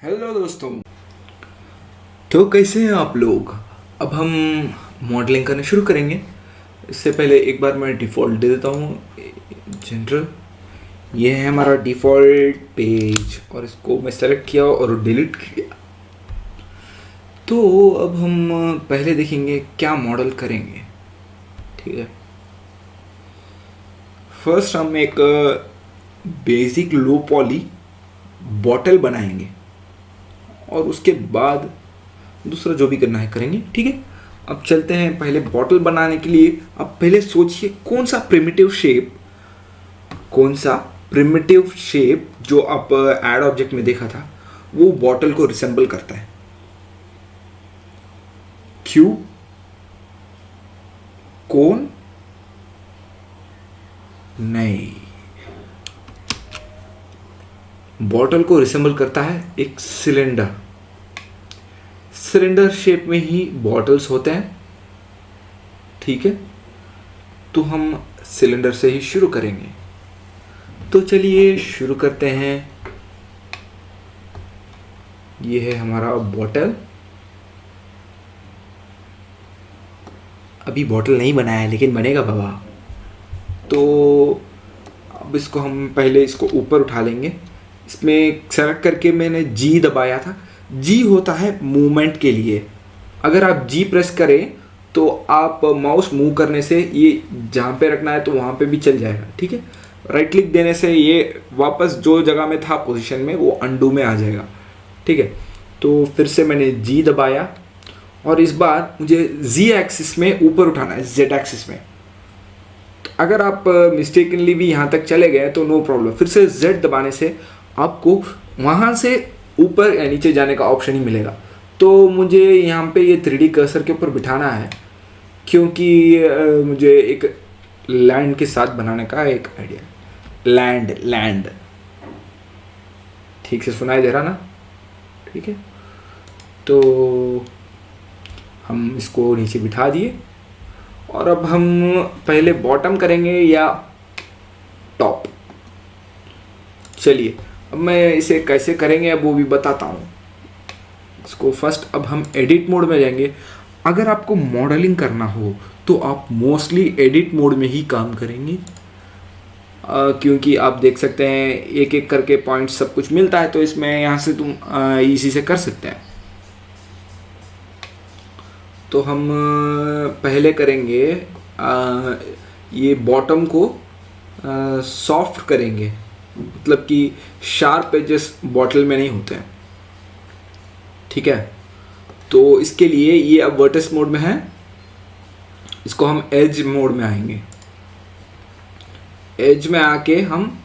Hello दोस्तों। तो कैसे हैं आप लोग। अब हम मॉडलिंग करना शुरू करेंगे। इससे पहले एक बार मैं डिफ़ॉल्ट दे देता हूँ, जनरल। ये है हमारा डिफ़ॉल्ट पेज और इसको मैं सेलेक्ट किया और डिलीट किया। तो अब हम पहले देखेंगे क्या मॉडल करेंगे। ठीक है, फर्स्ट हम एक बेसिक लो पॉली बॉटल बनाएंगे और उसके बाद दूसरा जो भी करना है करेंगे। ठीक है, अब चलते हैं। पहले बॉटल बनाने के लिए अब पहले सोचिए कौन सा प्रिमिटिव शेप जो आप ऐड ऑब्जेक्ट में देखा था वो बॉटल को रिसेंबल करता है। क्यू, कोन, नहीं, बॉटल को रिसेंबल करता है एक सिलेंडर। सिलेंडर शेप में ही बॉटल्स होते हैं। ठीक है, तो हम सिलेंडर से ही शुरू करेंगे। तो चलिए शुरू करते हैं। ये है हमारा बॉटल। अभी बॉटल नहीं बनाया है लेकिन बनेगा बाबा। तो अब इसको हम पहले इसको ऊपर उठा लेंगे। इसमें सेलेक्ट करके मैंने जी दबाया था। जी होता है मूवमेंट के लिए। अगर आप जी प्रेस करें तो आप माउस मूव करने से ये जहाँ पे रखना है तो वहाँ पे भी चल जाएगा। ठीक है, राइट क्लिक देने से ये वापस जो जगह में था पोजीशन में वो अंडू में आ जाएगा। ठीक है, तो फिर से मैंने जी दबाया और इस बार मुझे जी एक्सिस में ऊपर उठाना है, जेड एक्सिस में। तो अगर आप मिस्टेकनली भी यहाँ तक चले गए तो नो प्रॉब्लम। फिर से जेड दबाने से आपको वहाँ से ऊपर या नीचे जाने का ऑप्शन ही मिलेगा। तो मुझे यहाँ पे ये 3D कर्सर के ऊपर बिठाना है क्योंकि मुझे एक लैंड के साथ बनाने का एक आइडिया। लैंड ठीक से सुनाई दे रहा ना। ठीक है, तो हम इसको नीचे बिठा दिए और अब हम पहले बॉटम करेंगे या टॉप। चलिए अब मैं इसे कैसे करेंगे अब वो भी बताता हूँ। इसको फर्स्ट अब हम एडिट मोड में जाएंगे। अगर आपको मॉडलिंग करना हो तो आप मोस्टली एडिट मोड में ही काम करेंगे क्योंकि आप देख सकते हैं एक एक करके पॉइंट सब कुछ मिलता है। तो इसमें यहाँ से तुम इजी से कर सकते हैं। तो हम पहले करेंगे ये बॉटम को सॉफ्ट करेंगे, मतलब कि शार्प एजेस बॉटल में नहीं होते हैं। ठीक है, तो इसके लिए ये अब वर्टेक्स मोड में है। इसको हम एज मोड में आएंगे। एज में आके हम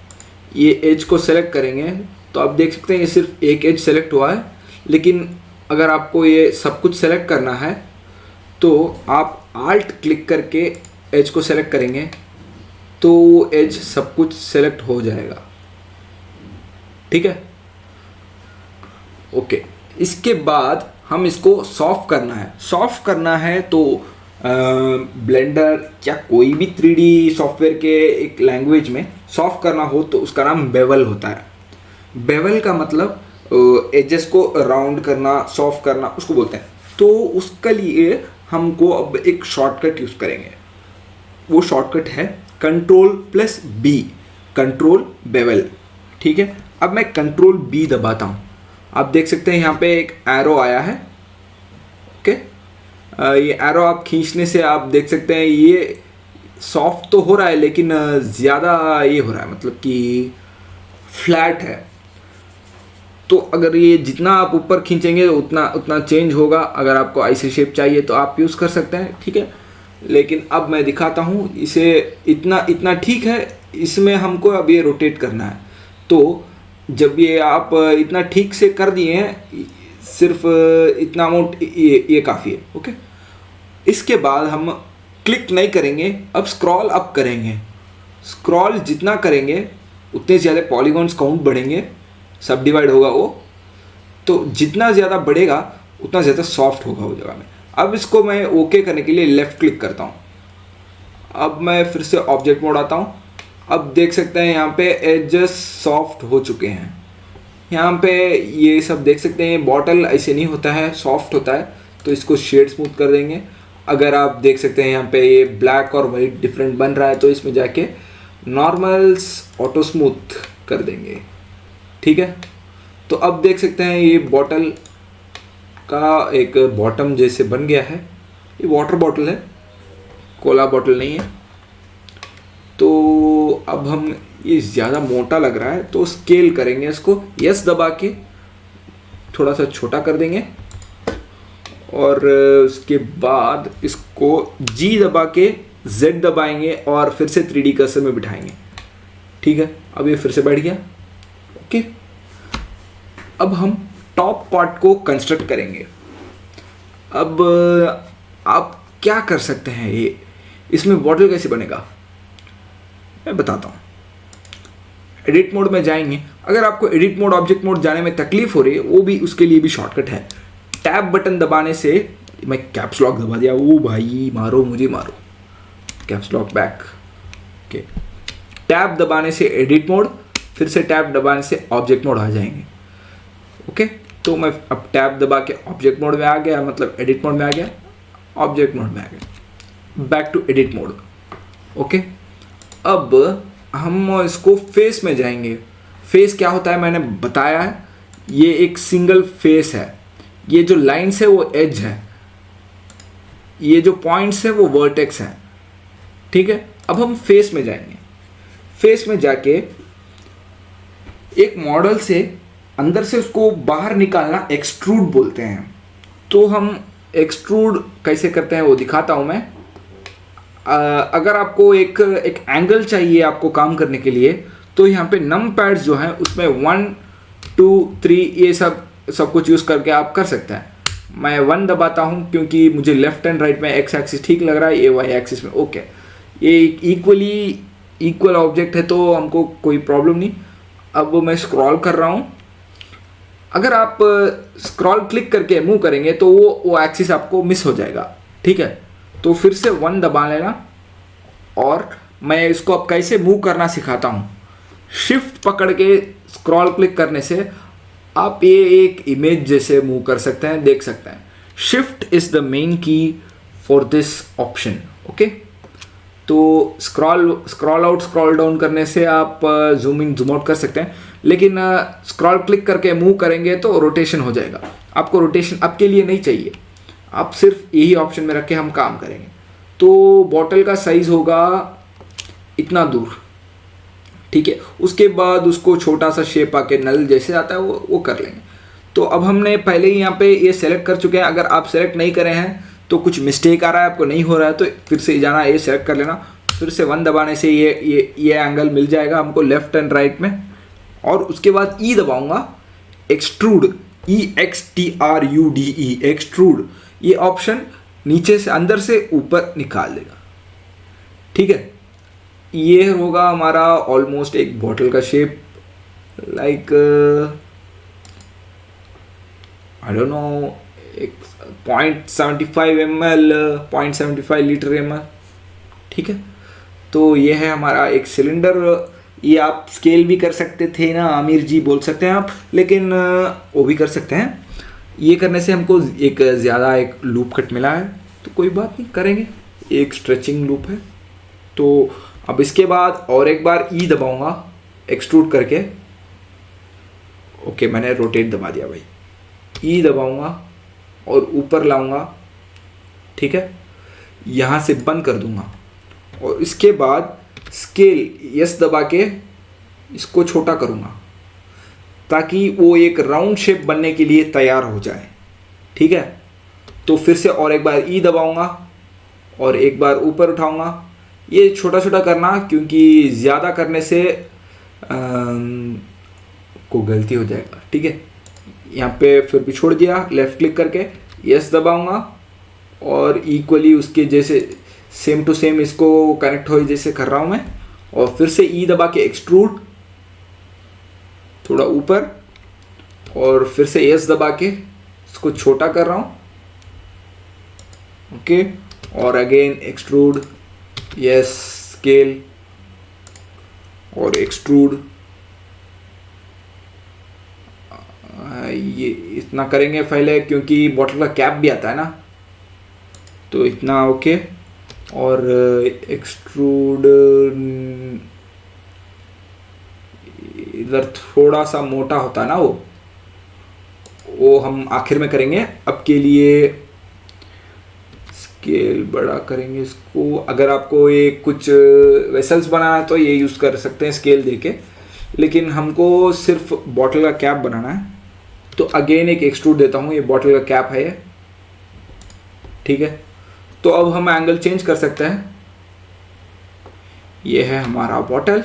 ये एज को सेलेक्ट करेंगे। तो आप देख सकते हैं ये सिर्फ एक एज सेलेक्ट हुआ है, लेकिन अगर आपको ये सब कुछ सेलेक्ट करना है तो आप आल्ट क्लिक करके एज को सेलेक्ट करेंगे तो एज सब कुछ सेलेक्ट हो जाएगा। ठीक है, ओके। इसके बाद हम इसको सॉफ्ट करना है तो ब्लेंडर या कोई भी 3D सॉफ्टवेयर के एक लैंग्वेज में सॉफ्ट करना हो तो उसका नाम बेवल होता है। बेवल का मतलब एजेस को राउंड करना, सॉफ्ट करना, उसको बोलते हैं। तो उसके लिए हमको अब एक शॉर्टकट यूज़ करेंगे। वो शॉर्टकट है Ctrl+B, कंट्रोल बेवल। ठीक है, अब मैं Ctrl+B दबाता हूँ। आप देख सकते हैं यहाँ पे एक एरो आया है। ओके, ये एरो आप खींचने से आप देख सकते हैं ये सॉफ्ट तो हो रहा है लेकिन ज़्यादा ये हो रहा है, मतलब कि फ्लैट है। तो अगर ये जितना आप ऊपर खींचेंगे उतना उतना चेंज होगा। अगर आपको ऐसे शेप चाहिए तो आप यूज़ कर सकते हैं। ठीक है, लेकिन अब मैं दिखाता हूँ इसे। इतना ठीक है। इसमें हमको अब ये रोटेट करना है। तो जब ये आप इतना ठीक से कर दिए हैं, सिर्फ इतना अमाउंट ये काफ़ी है। ओके, इसके बाद हम क्लिक नहीं करेंगे, अब स्क्रॉल अप करेंगे। स्क्रॉल जितना करेंगे उतने ज़्यादा पॉलीगॉन्स काउंट बढ़ेंगे, सब डिवाइड होगा वो। तो जितना ज़्यादा बढ़ेगा उतना ज़्यादा सॉफ्ट होगा वो जगह में। अब इसको मैं ओके करने के लिए लेफ़्ट क्लिक करता हूँ। अब मैं फिर से ऑब्जेक्ट मोड आता हूँ। अब देख सकते हैं यहाँ पे एजेस सॉफ्ट हो चुके हैं। यहाँ पे ये सब देख सकते हैं, बॉटल ऐसे नहीं होता है, सॉफ्ट होता है, तो इसको शेड स्मूथ कर देंगे। अगर आप देख सकते हैं यहाँ पे ये ब्लैक और वाइट डिफरेंट बन रहा है, तो इसमें जाके नॉर्मल्स ऑटो स्मूथ कर देंगे। ठीक है, तो अब देख सकते हैं ये बॉटल का एक बॉटम जैसे बन गया है। ये वाटर बॉटल है, कोला बॉटल नहीं है। तो अब हम, ये ज़्यादा मोटा लग रहा है तो स्केल करेंगे इसको, यस दबा के थोड़ा सा छोटा कर देंगे, और उसके बाद इसको जी दबा के जेड दबाएंगे और फिर से 3D कर्सर में बिठाएंगे। ठीक है, अब ये फिर से बैठ गया। ओके, अब हम टॉप पार्ट को कंस्ट्रक्ट करेंगे। अब आप क्या कर सकते हैं, ये इसमें बॉटल कैसे बनेगा मैं बताता हूँ। एडिट मोड में जाएंगे। अगर आपको एडिट मोड, ऑब्जेक्ट मोड जाने में तकलीफ हो रही है, वो भी, उसके लिए भी शॉर्टकट है। टैब बटन दबाने से, मैं कैप्स लॉक दबा दिया, वो भाई मारो मुझे मारो, caps lock back. Okay, tab दबाने से एडिट मोड, फिर से टैब दबाने से ऑब्जेक्ट मोड आ जाएंगे। ओके, तो मैं अब टैब दबा के ऑब्जेक्ट मोड में आ गया, मतलब एडिट मोड में आ गया, ऑब्जेक्ट मोड में आ गया, back to edit mode. Okay, अब हम इसको फेस में जाएंगे। फेस क्या होता है मैंने बताया है, ये एक सिंगल फेस है। ये जो लाइन्स है वो एज है, ये जो पॉइंट्स है वो वर्टेक्स है। ठीक है, अब हम फेस में जाएंगे। फेस में जाके एक मॉडल से अंदर से उसको बाहर निकालना एक्सट्रूड बोलते हैं। तो हम एक्सट्रूड कैसे करते हैं वो दिखाता हूं मैं। अगर आपको एक एंगल चाहिए आपको काम करने के लिए, तो यहाँ पे नम पैड्स जो हैं उसमें 1 2 3 ये सब कुछ यूज़ करके आप कर सकते हैं। मैं 1 दबाता हूँ क्योंकि मुझे लेफ्ट एंड राइट में एक्स एक्सिस ठीक लग रहा है, ये वाई एक्सिस में ओके। ये इक्वल ऑब्जेक्ट है तो हमको कोई प्रॉब्लम नहीं। अब मैं स्क्रॉल कर रहा हूँ। अगर आप स्क्रॉल क्लिक करके मूव करेंगे तो वो एक्सिस आपको मिस हो जाएगा। ठीक है, तो फिर से 1 दबा लेना, और मैं इसको अब कैसे मूव करना सिखाता हूँ। शिफ्ट पकड़ के स्क्रॉल क्लिक करने से आप ये एक इमेज जैसे मूव कर सकते हैं, देख सकते हैं। शिफ्ट इज द मेन की फॉर दिस ऑप्शन। ओके, तो स्क्रॉल आउट स्क्रॉल डाउन करने से आप जूम इन जूम आउट कर सकते हैं, लेकिन स्क्रॉल क्लिक करके मूव करेंगे तो रोटेशन हो जाएगा। आपको रोटेशन आपके लिए नहीं चाहिए, आप सिर्फ यही ऑप्शन में रख के हम काम करेंगे। तो बॉटल का साइज होगा इतना दूर। ठीक है, उसके बाद उसको छोटा सा शेप आके नल जैसे आता है वो कर लेंगे। तो अब हमने पहले ही यहाँ पे ये सेलेक्ट कर चुके हैं। अगर आप सेलेक्ट नहीं करे हैं तो कुछ मिस्टेक आ रहा है, आपको नहीं हो रहा है, तो फिर से जाना, ये सेलेक्ट कर लेना, फिर से 1 दबाने से ये एंगल मिल जाएगा हमको लेफ्ट एंड राइट में। और उसके बाद ई दबाऊंगा, एक्सट्रूड, EXTRUDE, एक्सट्रूड, ये ऑप्शन नीचे से अंदर से ऊपर निकाल देगा। ठीक है, ये होगा हमारा ऑलमोस्ट एक बॉटल का shape, like I don't know, एक 0.75 ml, 0.75 लीटर ml। ठीक है, तो ये है हमारा एक सिलेंडर। ये आप स्केल भी कर सकते थे ना, आमिर जी बोल सकते हैं आप, लेकिन वो भी कर सकते हैं। ये करने से हमको एक ज़्यादा एक लूप कट मिला है, तो कोई बात नहीं, करेंगे, एक स्ट्रेचिंग लूप है। तो अब इसके बाद और एक बार ई दबाऊंगा एक्सट्रूड करके। ओके, मैंने रोटेट दबा दिया भाई। ई दबाऊंगा और ऊपर लाऊंगा। ठीक है, यहाँ से बंद कर दूंगा, और इसके बाद स्केल यस दबा के इसको छोटा करूँगा ताकि वो एक राउंड शेप बनने के लिए तैयार हो जाए। ठीक है, तो फिर से और एक बार ई दबाऊंगा और एक बार ऊपर उठाऊंगा। ये छोटा छोटा करना, क्योंकि ज़्यादा करने से को गलती हो जाएगा। ठीक है, यहाँ पे फिर भी छोड़ दिया, लेफ़्ट क्लिक करके यस दबाऊंगा और इक्वली उसके जैसे सेम टू सेम इसको कनेक्ट हो जैसे कर रहा हूँ मैं, और फिर से ई दबा के एक्सट्रूड थोड़ा ऊपर, और फिर से यस दबा के इसको छोटा कर रहा हूँ। ओके, और अगेन एक्सट्रूड, यस, स्केल और एक्सट्रूड, ये इतना करेंगे पहले, क्योंकि बॉटल का कैप भी आता है ना, तो इतना ओके। और एक्सट्रूड इधर थोड़ा सा मोटा होता है ना, वो हम आखिर में करेंगे। अब के लिए स्केल बड़ा करेंगे इसको। अगर आपको ये कुछ वेसल्स बनाना है तो ये यूज़ कर सकते हैं स्केल देके, लेकिन हमको सिर्फ बॉटल का कैप बनाना है। तो अगेन एक एक्सट्रूड देता हूँ, ये बॉटल का कैप है ये, ठीक है। तो अब हम एंगल चेंज कर सकते हैं। ये है हमारा बॉटल,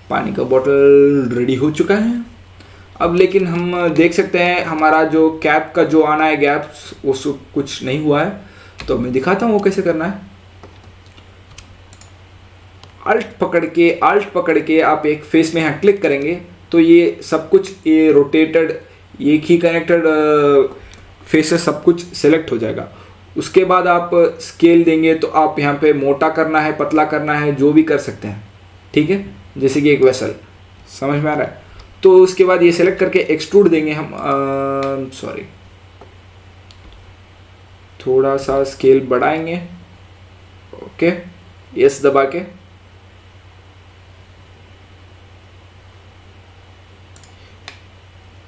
पानी का बॉटल रेडी हो चुका है। अब लेकिन हम देख सकते हैं हमारा जो कैप का जो आना है गैप्स, वो कुछ नहीं हुआ है। तो मैं दिखाता हूँ वो कैसे करना है। आल्ट पकड़ के आप एक फेस में यहाँ क्लिक करेंगे तो ये सब कुछ, ये रोटेटेड, एक ही कनेक्टेड फेसेस सब कुछ सेलेक्ट हो जाएगा। उसके बाद आप स्केल देंगे तो आप यहाँ पे मोटा करना है, पतला करना है, जो भी कर सकते हैं, ठीक है। जैसे कि एक वेसल, समझ में आ रहा है। तो उसके बाद ये सेलेक्ट करके एक्सट्रूड देंगे हम, सॉरी, थोड़ा सा स्केल बढ़ाएंगे, ओके, यस दबा के।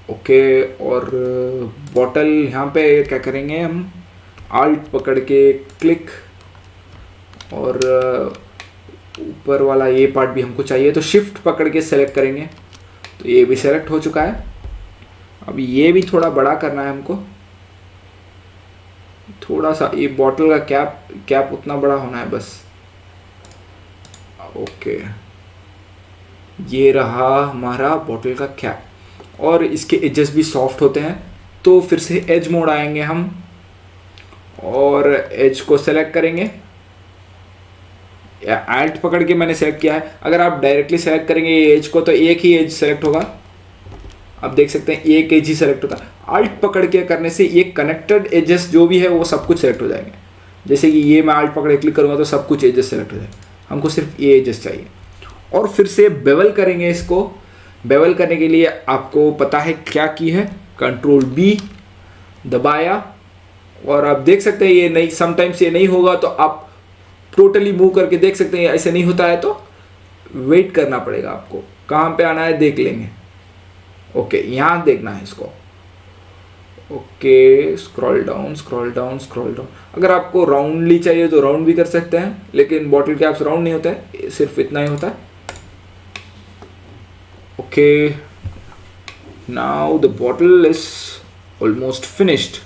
ओके, और बॉटल यहाँ पे क्या करेंगे हम, आल्ट पकड़ के क्लिक, और ऊपर वाला ये पार्ट भी हमको चाहिए तो शिफ्ट पकड़ के सेलेक्ट करेंगे। तो ये भी सेलेक्ट हो चुका है। अब ये भी थोड़ा बड़ा करना है हमको, थोड़ा सा ये बॉटल का कैप उतना बड़ा होना है बस, ओके। ये रहा हमारा बॉटल का कैप, और इसके एजेस भी सॉफ्ट होते हैं। तो फिर से एज मोड आएंगे हम, और एज को सेलेक्ट करेंगे, आल्ट पकड़ के मैंने सेलेक्ट किया है। अगर आप डायरेक्टली सेलेक्ट करेंगे ये एज को तो एक ही एज सेलेक्ट होगा, आप देख सकते हैं एक एज ही सेलेक्ट होता है। आल्ट पकड़ के करने से ये कनेक्टेड एजेस जो भी है वो सब कुछ सेलेक्ट हो जाएंगे। जैसे कि ये मैं आल्ट पकड़ के क्लिक करूँगा तो सब कुछ एजेस सेलेक्ट हो जाएंगे, हमको सिर्फ ये एजेस चाहिए। और फिर से बेवल करेंगे इसको। बेवल करने के लिए आपको पता है क्या की है, कंट्रोल बी दबाया, और आप देख सकते हैं ये नहीं, समटाइम्स ये नहीं होगा तो आप टोटली मूव करके देख सकते हैं। ऐसे नहीं होता है तो वेट करना पड़ेगा आपको, कहाँ पे आना है देख लेंगे। ओके, यहाँ देखना है इसको, okay, scroll down scroll down scroll down. अगर आपको राउंडली चाहिए तो राउंड भी कर सकते हैं, लेकिन बॉटल कैप्स राउंड नहीं होता है, सिर्फ इतना ही होता है। Okay, now the bottle is almost finished.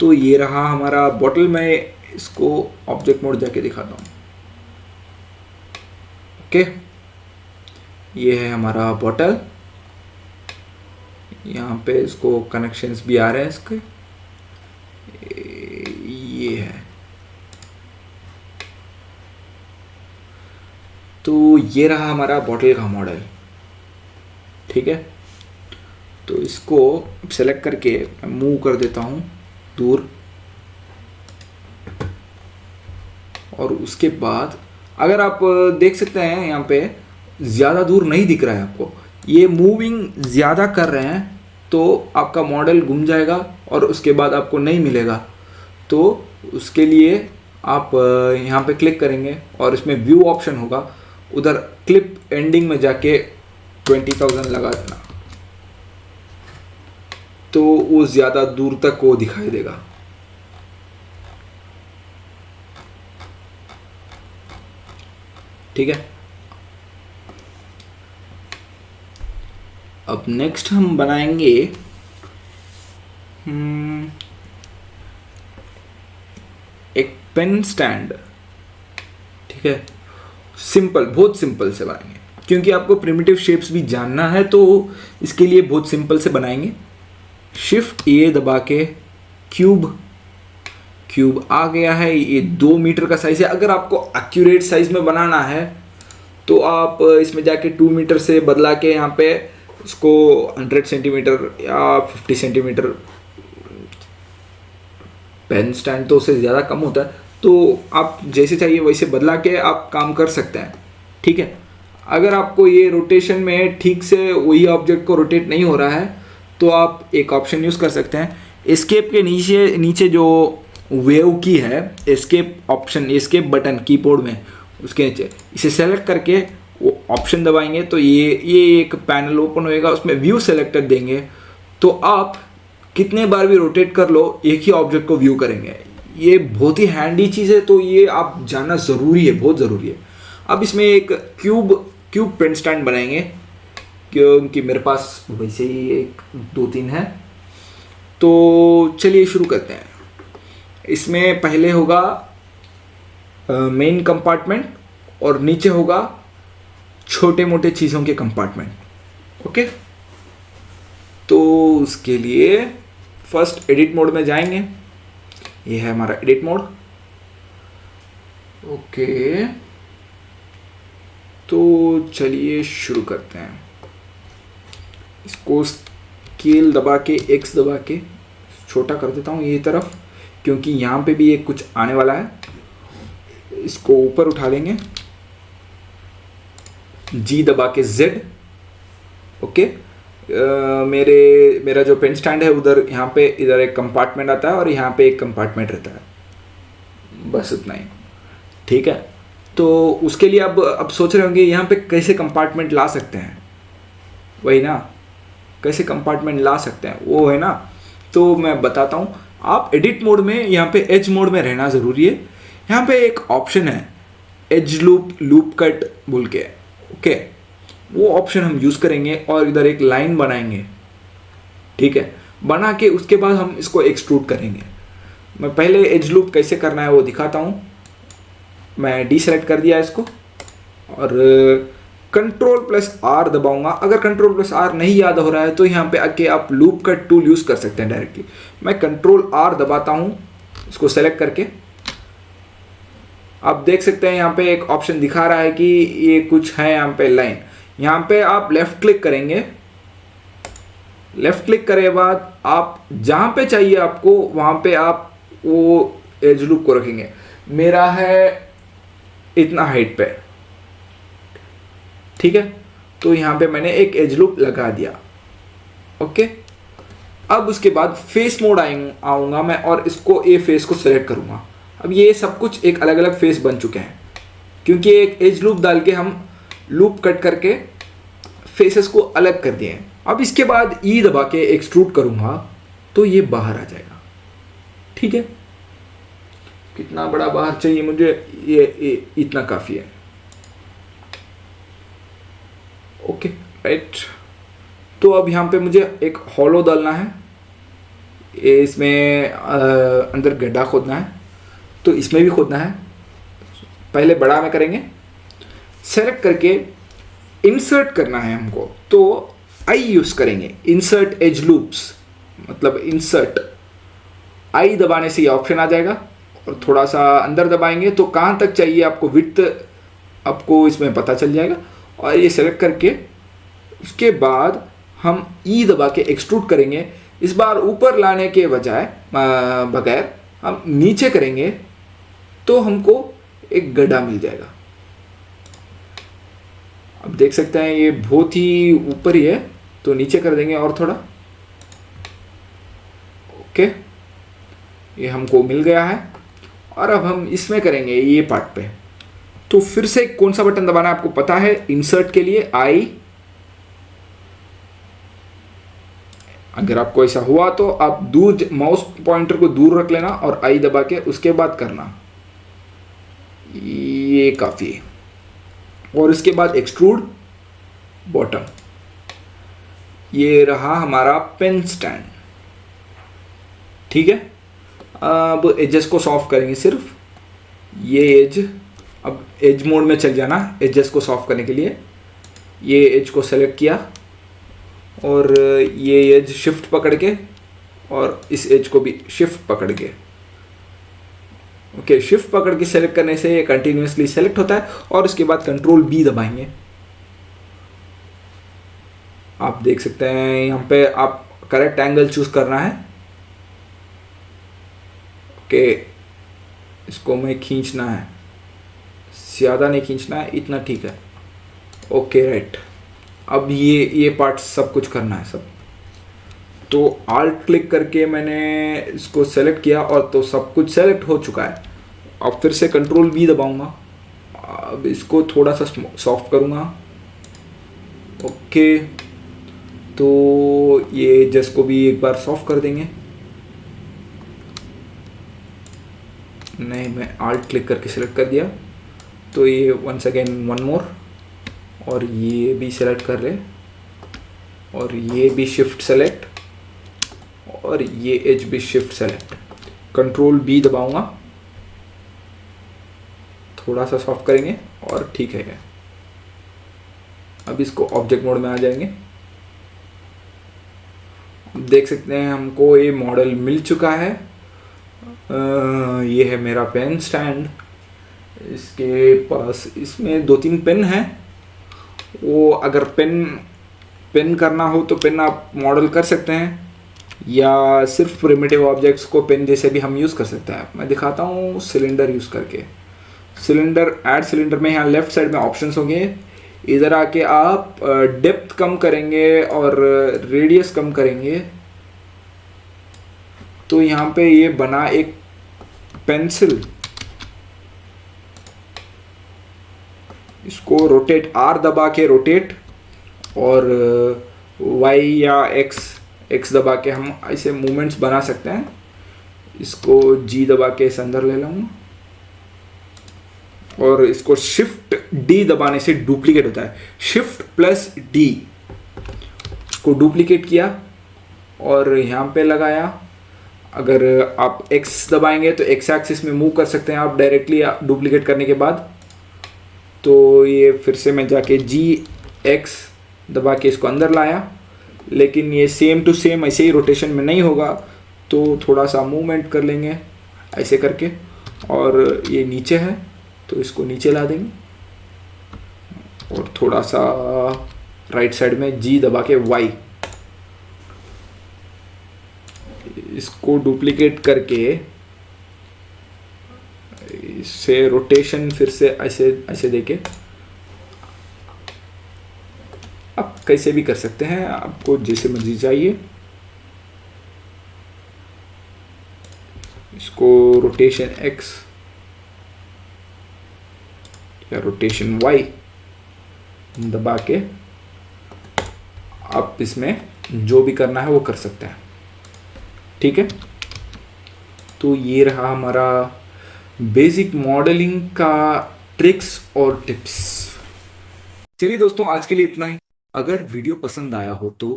तो ये रहा हमारा बॉटल। मैं इसको ऑब्जेक्ट मोड जाके दिखाता हूँ, ओके। ये है हमारा बॉटल, यहाँ पे इसको कनेक्शंस भी आ रहे हैं इसके, ये है। तो ये रहा हमारा बॉटल का मॉडल, ठीक है। तो इसको सेलेक्ट करके मूव कर देता हूँ दूर, और उसके बाद अगर आप देख सकते हैं यहाँ पे ज़्यादा दूर नहीं दिख रहा है आपको, ये मूविंग ज़्यादा कर रहे हैं तो आपका मॉडल घूम जाएगा और उसके बाद आपको नहीं मिलेगा। तो उसके लिए आप यहाँ पे क्लिक करेंगे और इसमें व्यू ऑप्शन होगा, उधर क्लिप एंडिंग में जाके 20,000 लगा देना, तो वो ज़्यादा दूर तक वो दिखाई देगा। ठीक है। अब नेक्स्ट हम बनाएंगे एक पेन स्टैंड। ठीक है, सिंपल, बहुत सिंपल से बनाएंगे, क्योंकि आपको प्रिमिटिव शेप्स भी जानना है तो इसके लिए बहुत सिंपल से बनाएंगे। शिफ्ट ए दबा के क्यूब आ गया है। ये 2 मीटर का साइज है। अगर आपको एक्यूरेट साइज में बनाना है तो आप इसमें जाके 2 मीटर से बदला के यहाँ पे उसको 100 सेंटीमीटर या 50 सेंटीमीटर, पेन स्टैंड तो उससे ज़्यादा कम होता है, तो आप जैसे चाहिए वैसे बदला के आप काम कर सकते हैं। ठीक है, अगर आपको ये रोटेशन में ठीक से वही ऑब्जेक्ट को रोटेट नहीं हो रहा है तो आप एक ऑप्शन यूज़ कर सकते हैं, एस्केप के नीचे नीचे जो वेव की है, escape option, escape button keyboard में उसके नीचे, इसे सेलेक्ट करके वो ऑप्शन दबाएंगे तो ये एक पैनल ओपन होएगा, उसमें व्यू सेलेक्टर देंगे तो आप कितने बार भी रोटेट कर लो एक ही ऑब्जेक्ट को व्यू करेंगे। ये बहुत ही हैंडी चीज़ है, तो ये आप जानना ज़रूरी है, बहुत ज़रूरी है। अब इसमें एक क्यूब पेन स्टैंड बनाएंगे, क्योंकि मेरे पास वैसे ही एक 2-3 है। तो चलिए शुरू करते हैं। इसमें पहले होगा मेन कंपार्टमेंट और नीचे होगा छोटे मोटे चीज़ों के कंपार्टमेंट। ओके, तो उसके लिए फर्स्ट एडिट मोड में जाएंगे। ये है हमारा एडिट मोड। ओके, तो चलिए शुरू करते हैं। इसको स्केल दबा के, एक्स दबा के छोटा कर देता हूँ ये तरफ, क्योंकि यहाँ पे भी एक कुछ आने वाला है। इसको ऊपर उठा लेंगे, जी दबा के जेड। ओके, मेरा जो पेन स्टैंड है उधर, यहाँ पे इधर एक कंपार्टमेंट आता है और यहाँ पे एक कंपार्टमेंट रहता है, बस इतना ही। ठीक है, तो उसके लिए अब सोच रहे होंगे यहाँ पे कैसे कंपार्टमेंट ला सकते हैं, वही ना, कैसे कंपार्टमेंट ला सकते हैं वो है ना। तो मैं बताता हूँ। आप एडिट मोड में यहाँ पे एज मोड में रहना ज़रूरी है। यहाँ पे एक ऑप्शन है एज लूप कट बोल के। ओके, वो ऑप्शन हम यूज़ करेंगे और इधर एक लाइन बनाएंगे। ठीक है, बना के उसके बाद हम इसको एक्सट्रूड करेंगे। मैं पहले एज लूप कैसे करना है वो दिखाता हूँ। मैं डीसेलेक्ट कर दिया इसको और Ctrl+R दबाऊंगा। अगर Ctrl+R नहीं याद हो रहा है तो यहाँ पे आके आप लूप कट टूल यूज़ कर सकते हैं डायरेक्टली। मैं Ctrl+R दबाता हूँ इसको सेलेक्ट करके। आप देख सकते हैं यहाँ पे एक ऑप्शन दिखा रहा है कि ये कुछ है यहाँ पे लाइन। यहाँ पे आप लेफ्ट क्लिक करेंगे। लेफ्ट क्लिक करे बाद आप जहाँ पे चाहिए आपको वहाँ पे आप वो एज लूप को रखेंगे। मेरा है इतना हाइट पे, ठीक है, तो यहाँ पे मैंने एक एज लूप लगा दिया। ओके, अब उसके बाद फेस मोड आऊँगा मैं और इसको ये फेस को सेलेक्ट करूँगा। अब ये सब कुछ एक अलग अलग फेस बन चुके हैं, क्योंकि एक एज लूप डाल के हम लूप कट करके फेसेस को अलग कर दिए। अब इसके बाद ई दबा के एक्सट्रूड करूँगा तो ये बाहर आ जाएगा। ठीक है, कितना बड़ा बाहर चाहिए मुझे, ये इतना काफ़ी है। ओके राइट, तो अब यहाँ पे मुझे एक हॉलो डालना है। इसमें अंदर गड्ढा खोदना है, तो इसमें भी खोदना है। पहले बड़ा में करेंगे, सेलेक्ट करके इंसर्ट करना है हमको, तो आई यूज़ करेंगे। इंसर्ट एज लूप्स मतलब इंसर्ट, आई दबाने से ये ऑप्शन आ जाएगा और थोड़ा सा अंदर दबाएंगे तो कहाँ तक चाहिए आपको विड्थ आपको इसमें पता चल जाएगा। और ये सेलेक्ट करके उसके बाद हम ई दबा के एक्सट्रूड करेंगे। इस बार ऊपर लाने के बगैर हम नीचे करेंगे तो हमको एक गड्ढा मिल जाएगा। अब देख सकते हैं ये बहुत ही ऊपर ही है, तो नीचे कर देंगे और थोड़ा। ओके, ये हमको मिल गया है। और अब हम इसमें करेंगे ये पार्ट पे, तो फिर से कौन सा बटन दबाना है आपको पता है। इंसर्ट के लिए आई, अगर आपको ऐसा हुआ तो आप दूर माउस पॉइंटर को दूर रख लेना और आई दबा के उसके बाद करना, ये काफ़ी है। और इसके बाद एक्सट्रूड बॉटम। ये रहा हमारा पेन स्टैंड। ठीक है, अब एजेस को सॉफ्ट करेंगे सिर्फ ये एज। अब एज मोड में चल जाना एजेस को सॉफ्ट करने के लिए। ये एज को सेलेक्ट किया और ये एज शिफ्ट पकड़ के और इस एज को भी शिफ्ट पकड़ के। ओके, शिफ्ट पकड़ के सेलेक्ट करने से ये कंटिन्यूसली सेलेक्ट होता है। और उसके बाद कंट्रोल बी दबाएंगे। आप देख सकते हैं यहाँ पे आप करेक्ट एंगल चूज करना है। ओके, इसको मैं खींचना है, ज़्यादा नहीं खींचना है, इतना ठीक है। Okay right. अब ये पार्ट सब कुछ करना है सब। तो आल्ट क्लिक करके मैंने इसको सेलेक्ट किया और तो सब कुछ सेलेक्ट हो चुका है। अब फिर से कंट्रोल बी दबाऊंगा। अब इसको थोड़ा सा सॉफ्ट करूंगा। ओके, तो ये एजेस को भी एक बार सॉफ्ट कर देंगे। नहीं, मैं आल्ट क्लिक करके सिलेक्ट कर दिया, तो ये वंस अगेन वन मोर, और ये भी सिलेक्ट कर ले, और ये भी शिफ्ट सेलेक्ट, और ये एज भी शिफ्ट सेलेक्ट। कंट्रोल बी दबाऊंगा, थोड़ा सा सॉफ्ट करेंगे और ठीक है। अब इसको ऑब्जेक्ट मोड में आ जाएंगे। देख सकते हैं हमको ये मॉडल मिल चुका है। ये है मेरा पेन स्टैंड। इसके पास इसमें 2-3 पेन हैं। वो अगर पेन पेन करना हो तो पेन आप मॉडल कर सकते हैं, या सिर्फ प्रिमिटिव ऑब्जेक्ट्स को पेन जैसे भी हम यूज़ कर सकते हैं। मैं दिखाता हूँ सिलेंडर यूज़ करके। सिलेंडर, ऐड सिलेंडर में यहाँ लेफ्ट साइड में ऑप्शंस होंगे। इधर आके आप डेप्थ कम करेंगे और रेडियस कम करेंगे, तो यहाँ पे ये बना एक पेंसिल। इसको रोटेट, आर दबा के रोटेट, और वाई या एक्स दबा के हम ऐसे मूवमेंट्स बना सकते हैं। इसको जी दबा के इस अंदर ले लूँगा, और इसको शिफ्ट डी दबाने से डुप्लीकेट होता है। शिफ्ट प्लस डी, इसको डुप्लीकेट किया और यहाँ पे लगाया। अगर आप एक्स दबाएंगे तो एक्स एक्सिस में मूव कर सकते हैं आप डायरेक्टली डुप्लीकेट करने के बाद। तो ये फिर से मैं जाके जी एक्स दबा के इसको अंदर लाया, लेकिन ये सेम टू सेम ऐसे ही रोटेशन में नहीं होगा, तो थोड़ा सा मूवमेंट कर लेंगे ऐसे करके। और ये नीचे है तो इसको नीचे ला देंगे, और थोड़ा सा राइट साइड में जी दबा के वाई, इसको डुप्लीकेट करके इससे रोटेशन फिर से ऐसे ऐसे देके आप कैसे भी कर सकते हैं, आपको जैसे मर्जी चाहिए। इसको रोटेशन एक्स या रोटेशन वाई दबा के आप इसमें जो भी करना है वो कर सकते हैं। ठीक है, तो ये रहा हमारा बेसिक मॉडलिंग का ट्रिक्स और टिप्स। चलिए दोस्तों, आज के लिए इतना ही। अगर वीडियो पसंद आया हो तो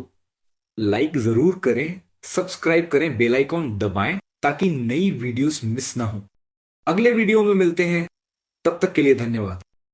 लाइक जरूर करें, सब्सक्राइब करें, बेल आइकॉन दबाएं ताकि नई वीडियोस मिस ना हो। अगले वीडियो में मिलते हैं, तब तक के लिए धन्यवाद।